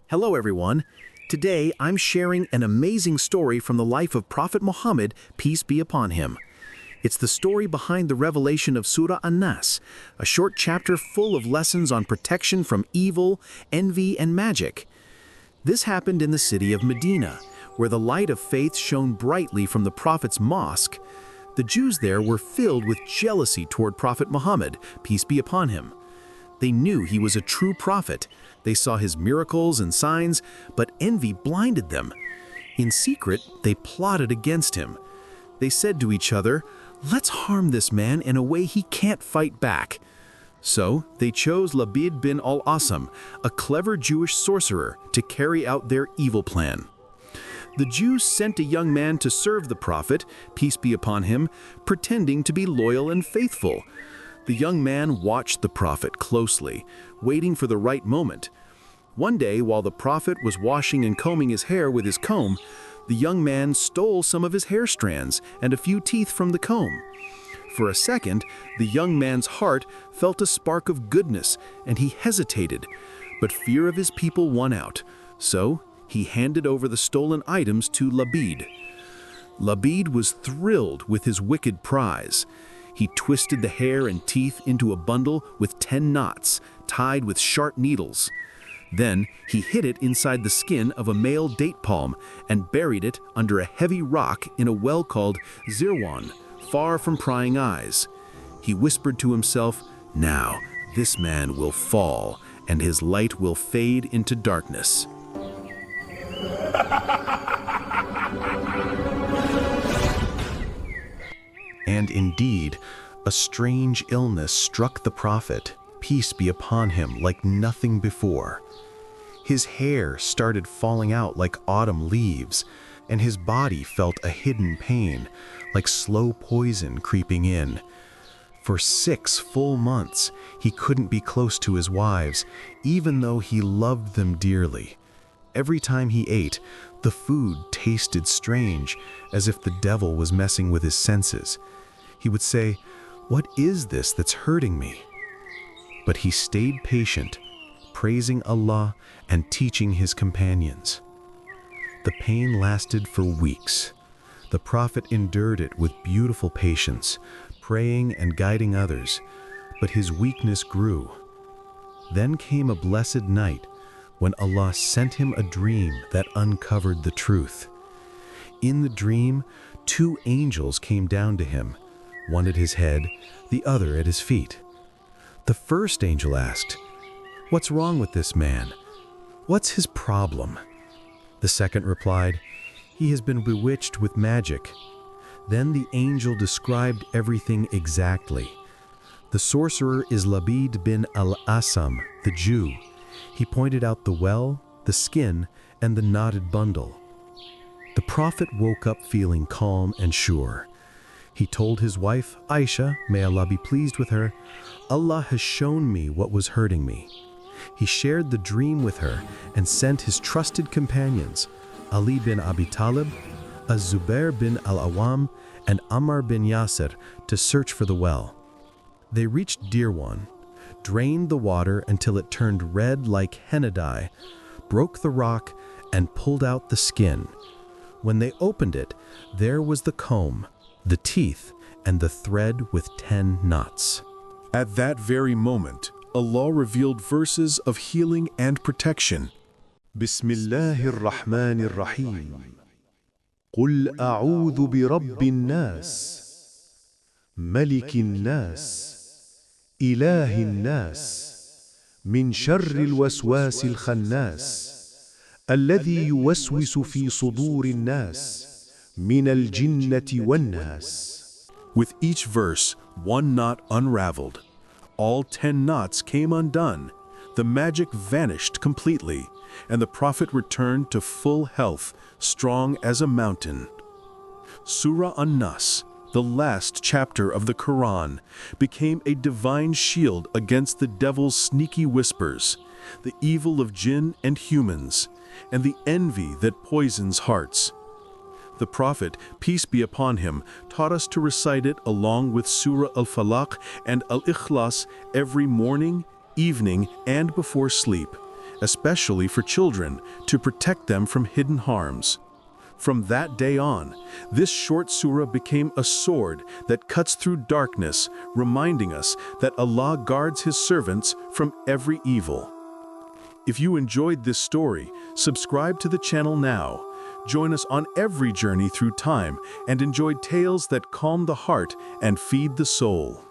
Hello everyone. Today I'm sharing an amazing story from the life of Prophet Muhammad, peace be upon him. It's the story behind the revelation of Surah An-Nas, a short chapter full of lessons on protection from evil, envy, and magic. This happened in the city of Medina, where the light of faith shone brightly from the Prophet's mosque. The Jews there were filled with jealousy toward Prophet Muhammad, peace be upon him. They knew he was a true prophet. They saw his miracles and signs, but envy blinded them. In secret, they plotted against him. They said to each other, "Let's harm this man in a way he can't fight back." So they chose Labid bin Al-A'sam, a clever Jewish sorcerer, to carry out their evil plan. The Jews sent a young man to serve the prophet, peace be upon him, pretending to be loyal and faithful. The young man watched the prophet closely, waiting for the right moment. One day, while the prophet was washing and combing his hair with his comb, the young man stole some of his hair strands and a few teeth from the comb. For a second, the young man's heart felt a spark of goodness, and he hesitated, but fear of his people won out. So he handed over the stolen items to Labid. Labid was thrilled with his wicked prize. He twisted the hair and teeth into a bundle with 10 knots, tied with sharp needles. Then he hid it inside the skin of a male date palm and buried it under a heavy rock in a well called Dhirwan, far from prying eyes. He whispered to himself, "Now this man will fall, and his light will fade into darkness." And indeed, a strange illness struck the prophet, peace be upon him, like nothing before. His hair started falling out like autumn leaves, and his body felt a hidden pain, like slow poison creeping in. For 6 full months, he couldn't be close to his wives, even though he loved them dearly. Every time he ate, the food tasted strange, as if the devil was messing with his senses. He would say, "What is this that's hurting me?" But he stayed patient, praising Allah and teaching his companions. The pain lasted for weeks. The prophet endured it with beautiful patience, praying and guiding others, but his weakness grew. Then came a blessed night when Allah sent him a dream that uncovered the truth. In the dream, 2 angels came down to him, one at his head, the other at his feet. The first angel asked, "What's wrong with this man? What's his problem?" The second replied, "He has been bewitched with magic." Then the angel described everything exactly. The sorcerer is Labid bin Al-A'sam, the Jew. He pointed out the well, the skin, and the knotted bundle. The prophet woke up feeling calm and sure. He told his wife, Aisha, may Allah be pleased with her, "Allah has shown me what was hurting me." He shared the dream with her and sent his trusted companions, Ali bin Abi Talib, Az-Zubair bin Al-Awam, and Ammar bin Yasir, to search for the well. They reached Dhirwan, drained the water until it turned red like henna dye, broke the rock, and pulled out the skin. When they opened it, there was the comb, the teeth, and the thread with 10 knots. At that very moment, Allah revealed verses of healing and protection. Bismillahir Rahmanir Rahim. قل أعوذ برب الناس ملك الناس إله الناس من شر الوسواس الخناس الذي يوسوس في صدور الناس من الجنة والناس. With each verse, 1 knot unraveled. All 10 knots came undone. The magic vanished completely, and the prophet returned to full health, strong as a mountain. Surah An-Nas, the last chapter of the Quran, became a divine shield against the devil's sneaky whispers, the evil of jinn and humans, and the envy that poisons hearts. The Prophet, peace be upon him, taught us to recite it along with Surah Al-Falaq and Al-Ikhlas every morning, evening, and before sleep, especially for children, to protect them from hidden harms. From that day on, this short surah became a sword that cuts through darkness, reminding us that Allah guards His servants from every evil. If you enjoyed this story, subscribe to the channel now. Join us on every journey through time and enjoy tales that calm the heart and feed the soul.